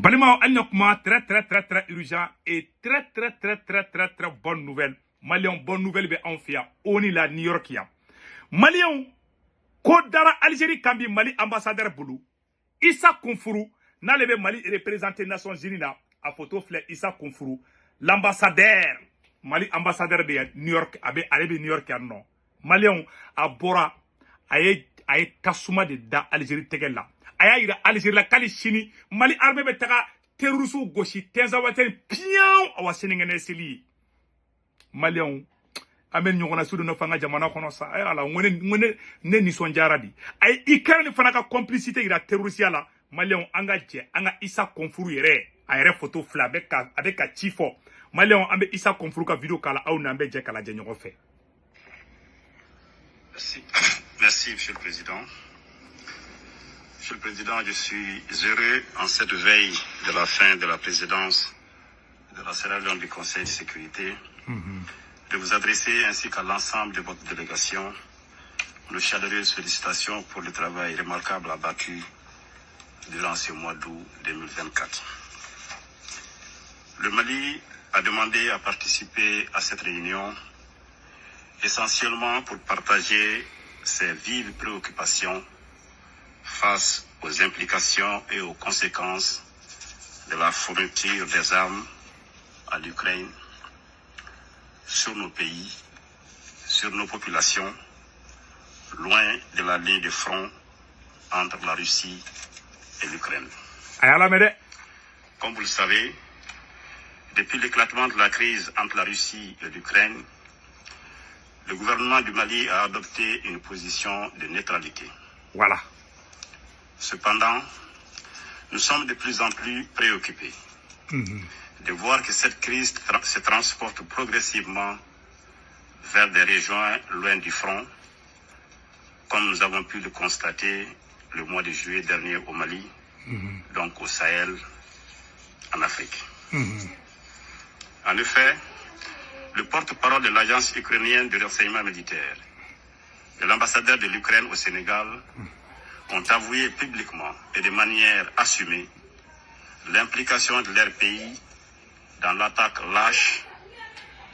Balima Agnokma, très urgent et très bonne nouvelle. Malion, bonne nouvelle, be Anfia, Oni la New Yorkia. Malion, Kodara Algérie Kambi Mali ambassadeur Boulou. Issa Konfuru, n'allez Mali représenté Nations Unies là, à photo fleur Issa Konfuru, l'ambassadeur, Mali ambassadeur de New York, abe New York non. Malion, a Bora, aye tasuma de da Algérie tegela. Aya ira Algérie la kali chini Mali armée be taga terroristes goshi tenzawatel pian awa seningene seli Malion amen nyongona sudu no fanga jamana kono sa ay ala ngone ne ni sonjara di ay ikarni fana ka complicité ira terroriste la Malion anga je anga Issa Konfuru yere ayere photo fla avec ka chifo Malion ambe Issa Konfuru ka video kala au nambe je kala je nyoko fe. Merci Monsieur le Président. Monsieur le Président, je suis heureux en cette veille de la fin de la présidence de la Sierra Leone du Conseil de sécurité de vous adresser ainsi qu'à l'ensemble de votre délégation nos chaleureuses félicitations pour le travail remarquable abattu durant ce mois d'août 2024. Le Mali a demandé à participer à cette réunion essentiellement pour partager ses vives préoccupations face aux implications et aux conséquences de la fourniture des armes à l'Ukraine sur nos pays, sur nos populations, loin de la ligne de front entre la Russie et l'Ukraine. Comme vous le savez, depuis l'éclatement de la crise entre la Russie et l'Ukraine, le gouvernement du Mali a adopté une position de neutralité. Voilà. Cependant, nous sommes de plus en plus préoccupés de voir que cette crise se transporte progressivement vers des régions loin du front, comme nous avons pu le constater le mois de juillet dernier au Mali, donc au Sahel, en Afrique. En effet, le porte-parole de l'agence ukrainienne de renseignement militaire et l'ambassadeur de l'Ukraine au Sénégal ont avoué publiquement et de manière assumée l'implication de leur pays dans l'attaque lâche,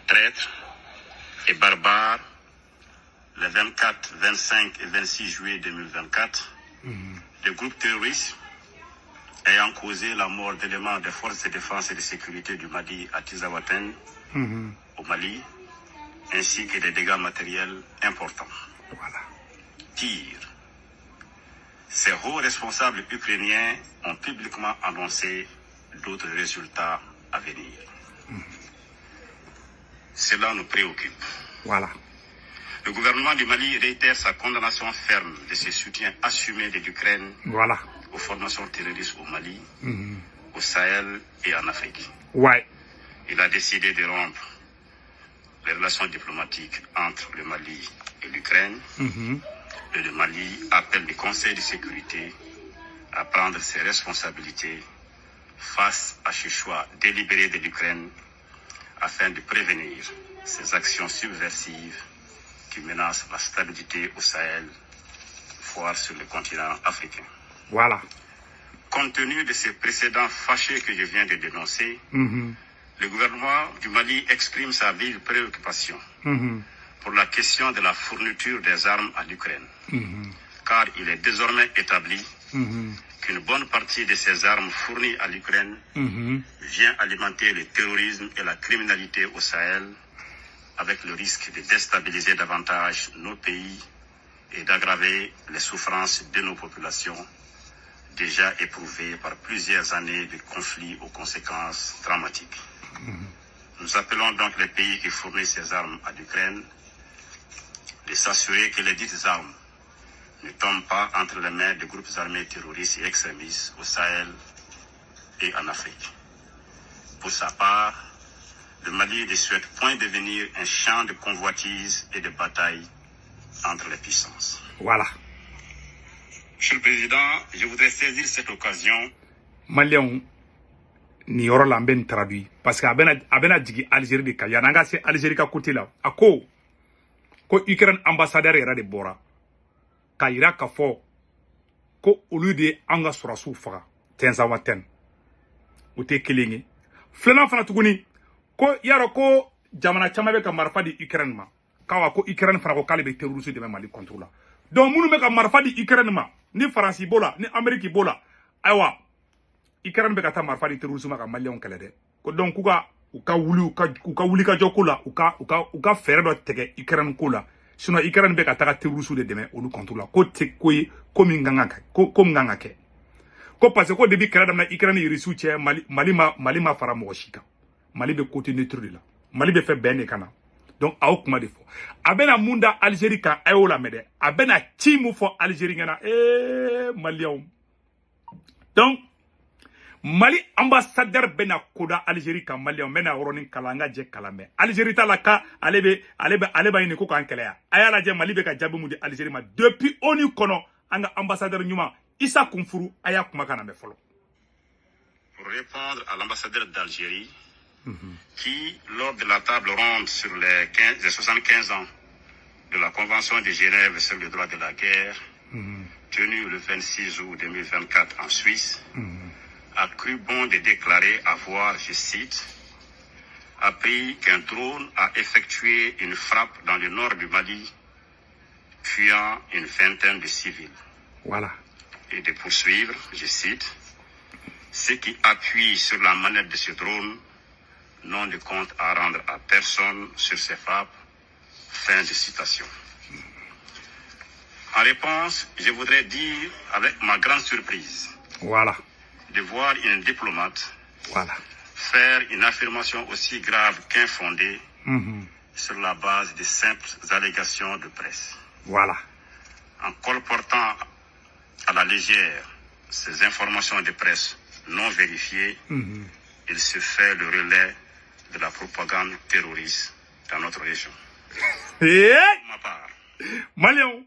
traître et barbare les 24, 25 et 26 juillet 2024 des groupes terroristes ayant causé la mort d'éléments des forces de défense et de sécurité du Mali à Tizawaten, au Mali, ainsi que des dégâts matériels importants. Voilà. Pire, ces hauts responsables ukrainiens ont publiquement annoncé d'autres résultats à venir. Cela nous préoccupe. Voilà. Le gouvernement du Mali réitère sa condamnation ferme de ses soutiens assumés de l'Ukraine aux formations terroristes au Mali, au Sahel et en Afrique. Ouais. Il a décidé de rompre les relations diplomatiques entre le Mali et l'Ukraine. Et le Mali appelle le Conseil de sécurité à prendre ses responsabilités face à ce choix délibéré de l'Ukraine afin de prévenir ces actions subversives qui menacent la stabilité au Sahel, voire sur le continent africain. Voilà. Compte tenu de ces précédents fâcheux que je viens de dénoncer, le gouvernement du Mali exprime sa vive préoccupation pour la question de la fourniture des armes à l'Ukraine. Car il est désormais établi qu'une bonne partie de ces armes fournies à l'Ukraine vient alimenter le terrorisme et la criminalité au Sahel, avec le risque de déstabiliser davantage nos pays et d'aggraver les souffrances de nos populations, déjà éprouvées par plusieurs années de conflits aux conséquences dramatiques. Nous appelons donc les pays qui fournissent ces armes à l'Ukraine de s'assurer que les dites armes ne tombent pas entre les mains de groupes armés terroristes et extrémistes au Sahel et en Afrique. Pour sa part, le Mali ne souhaite point devenir un champ de convoitise et de bataille entre les puissances. Voilà. Monsieur le Président, je voudrais saisir cette occasion. Malion, ni yɔrɔ la n bɛ nin traduit parce que a bɛna jigin Algérie de kan yan'an ka se Algérie ka côté la a ko Ukraine ambassadeur yɛrɛ de bɔra k'a yira k'a fɔ ko olu de ye an ka sɔrɔsiw faga Tinzawaten o te kelen ye filanan fana tuguni ko yaro ko jamana caman bɛ ka marifa di Ukraine ma kawa ko Ukraine fana ko k'ale bɛ terroriste dɛmɛ Mali contre la donc minnu bɛ ka marifa di Ukraine ma ni Faransi b'o la ni Amérique b'o la ayiwa Ukraine bɛ ka taa marifa di terroriste ma ka maliyɛnw kɛlɛ dɛ ko donc u ka wuli ka jɔ ko la u ka fɛɛrɛ dɔ tigɛ Ukraine ko la sinon Ukraine bɛ ka taa terroriste de dɛmɛ olu contre la ko tɛ ko ye ko min kan ka kɛ ko parce que ko depuis kɛlɛ daminɛ Ukraine ni Russie cɛ Mali ma fara mɔgɔ si kan Mali bɛ côté neutre de la Mali bɛ fɛ bɛn de kana donc aw kuma de fɔ a bɛna mun da Algérie kan a y'o lamɛn dɛ a bɛna ci mun fɔ Algérie ɲɛna maliyɛnw donc Mali ambassadeur bɛna koda Algérie kan maliyɛnw bɛna yɔrɔnin kalan an ka jɛ kalan mɛn Algérie ta la ka ale b'a ɲini ko k'an kɛlɛya a y'a lajɛ Mali bɛ ka jaabi mun di Algérie ma depuis ONU kɔnɔ an ka ambassadeur ɲuman Issa Kounfourou a y'a kuma kan na mɛn fɔlɔ. Pour répondre à l'ambassadeur d'Algérie qui, lors de la table ronde sur les 75 ans de la Convention de Genève sur le droit de la guerre, tenue le 26 août 2024 en Suisse, a cru bon de déclarer avoir, je cite, appris qu'un drone a effectué une frappe dans le nord du Mali, tuant une vingtaine de civils. Voilà. Et de poursuivre, je cite, ceux qui appuient sur la manette de ce drone n'ont de compte à rendre à personne sur ces frappes. Fin de citation. En réponse, je voudrais dire avec ma grande surprise voilà. de voir une diplomate voilà. faire une affirmation aussi grave qu'infondée sur la base de simples allégations de presse. Voilà. En colportant à la légère ces informations de presse non vérifiées, il se fait le relais de la propagande terroriste dans notre région. Pour ma part, Malien,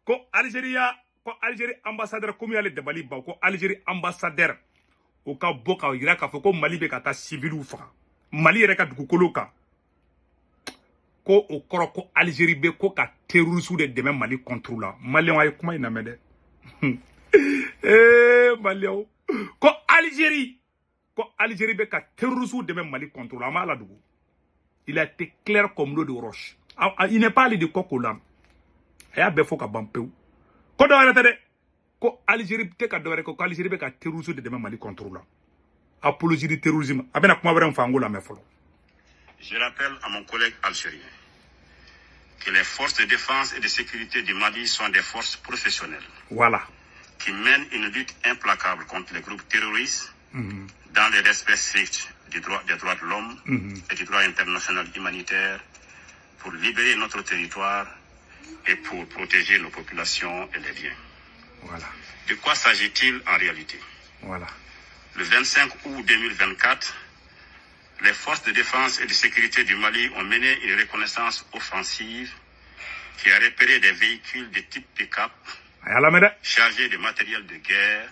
ko Algérie ambassadeur comme yale de Mali ba ko Algérie ambassadeur o ka boka yira ka fo ko Mali be ka ta civilu fa Mali yɛrɛ ka dugukolo kan ko o kɔrɔ ko Algérie be ko ka terroriste de dɛmɛ Mali contre la Malien ay kuma ina mɛdɛ Malien ko Algérie be ka terroriste dɛmɛ Mali contre la ma la dugu il a été clair comme l'eau de roche il n'est pas allé de Kokolam a y'a bɛɛ fɔ ka ban pewu ko dɔ wɛrɛ tɛ dɛ ko Algérie tɛ ka dɔ wɛrɛ ko Algérie bɛ ka terroriste de dɛmɛ Mali contre la apologie du terrorisme a bɛna kuma wɛrɛ min fɔ an ko lamɛn fɔlɔ. Je rappelle à mon collègue algérien que les forces de défense et de sécurité du Mali sont des forces professionnelles. Voilà. Qui mènent une lutte implacable contre les groupes terroristes dans le respect strict des droits de l'homme et du droit international humanitaire pour libérer notre territoire et pour protéger nos populations et les biens. Voilà. De quoi s'agit-il en réalité? Voilà. Le 25 août 2024, les forces de défense et de sécurité du Mali ont mené une reconnaissance offensive qui a repéré des véhicules de type pick-up chargés de matériel de guerre,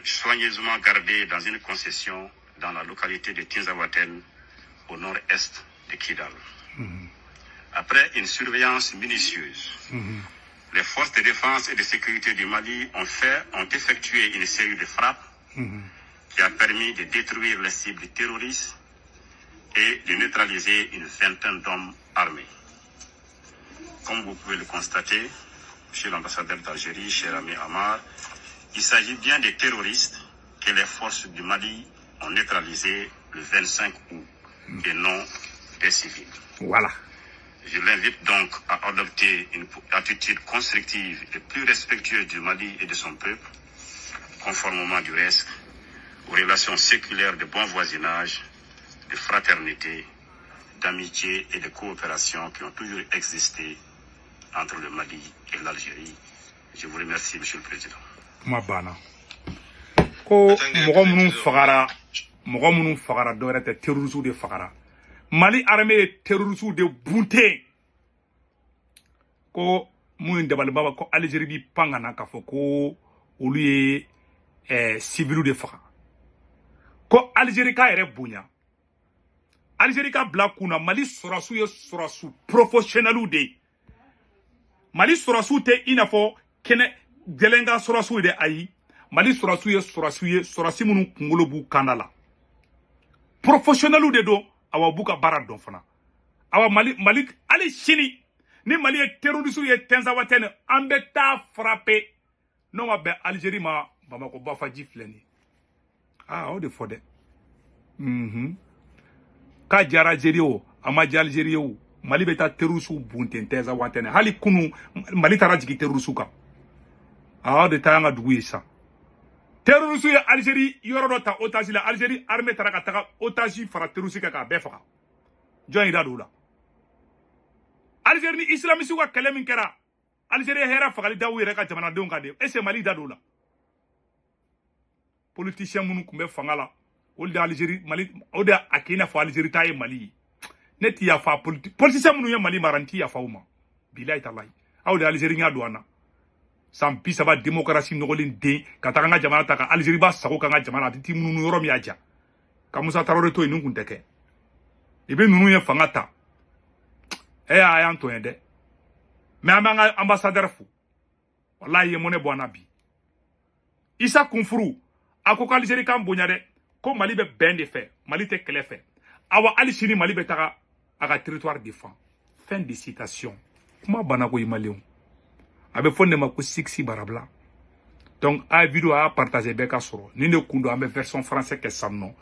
soigneusement gardés dans une concession dans la localité de Tinzawaten, au nord-est de Kidal. Après une surveillance minutieuse, les forces de défense et de sécurité du Mali ont effectué une série de frappes qui a permis de détruire les cibles terroristes et de neutraliser une vingtaine d'hommes armés. Comme vous pouvez le constater, monsieur l'ambassadeur d'Algérie, cher ami Amar, il s'agit bien des terroristes que les forces du Mali ont neutralisés le 25 août et non des civils. Voilà. Je l'invite donc à adopter une attitude constructive et plus respectueuse du Mali et de son peuple, conformément du reste aux relations séculaires de bon voisinage, de fraternité, d'amitié et de coopération qui ont toujours existé entre le Mali et l'Algérie. Je vous remercie, Monsieur le Président. Mabana. Ko mɔgɔ minnu fagara dɔ wɛrɛ tɛ terroriste de fagara Mali armée ye terroriste de bunte ko mun dabali baba ko Algérie bi pangana ka fɔ ko olu ye civil de faga ko Algérie ka yɛrɛ bonya Algérie ka bila kunna Mali sɔrɔsiw ye sɔrɔsiw professionnels de Mali sɔrɔsiw tɛ i n'a fɔ kɛnɛ gɛlɛnka sɔrɔsiw de ayi Mali sorasi minnu kunkolo b'u kanda la professionnels de don awa b'u ka baara dɔn fana awa Mali hali sini ni Mali ye terroristes ye Tinzawatène an bɛ taa frapper n'o ma bɛn Algérie ma Bamako Bafaji filɛ nin o de fɔ dɛ k'a diyara Algérie o a ma diya Algérie o Mali bɛ taa terroristes bunten Tinzawatène hali kunu Mali taara jigin terroristes kan o de taa an ka dugu ye sa terroristes ye Algérie yɔrɔ dɔ ta otage la Algérie armée taara ka taga otage fara terroristes kan k'a bɛɛ faga jɔn y'i da don o la Algérie ni islamistes ka kɛlɛ min kɛra Algérie hɛrɛ fagali da u yɛrɛ ka jamanadenw kan de est-ce que Mali da don o la politiciens minnu tun bɛ fanga la o de Algérie Mali o de a kɛ i n'a fɔ Algérie ta ye Mali ye ne ti yafa politiciens minnu ye Mali mara n ti yafa u ma bilahi talahi aw de Algérie ɲa don an na san 30 démocratie nɔgɔlen den ka taga an ka jamana ta ka Algérie ba sago kan ka jamana a tɛ ti mununu yɔrɔ min y'a ja ka Musa Traoré to yen nin kun tɛ kɛ i bɛ ninnu ye fanga ta a y'an to yen dɛ mais an b'an ka ambassadeur fo wallahi ye monnaie bɔ an na bi Issa Kunfuru a ko Algérie kan bonya dɛ ko Mali bɛ bɛn de fɛ Mali tɛ kɛlɛ fɛ awa hali sini Mali bɛ taga a ka territoire défend fin de citation kuma banna ko i maliyɛnw a bɛ fɔ ne ma ko Sixi Barabla donc a vidéo a partager bɛɛ ka sɔrɔ ni ne kun don an bɛ version français kɛ san nɔ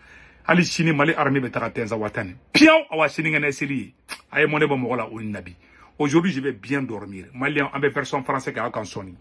hali sini Mali armée bɛ taga Tinzawatène pion awa sini ngɛnɛ seli ye a ye monnaie bɔ mɔgɔ la o ni nabi aujourd'hui je vais bien dormir maliyɛnw an bɛ version français kɛ aw kan sɔnni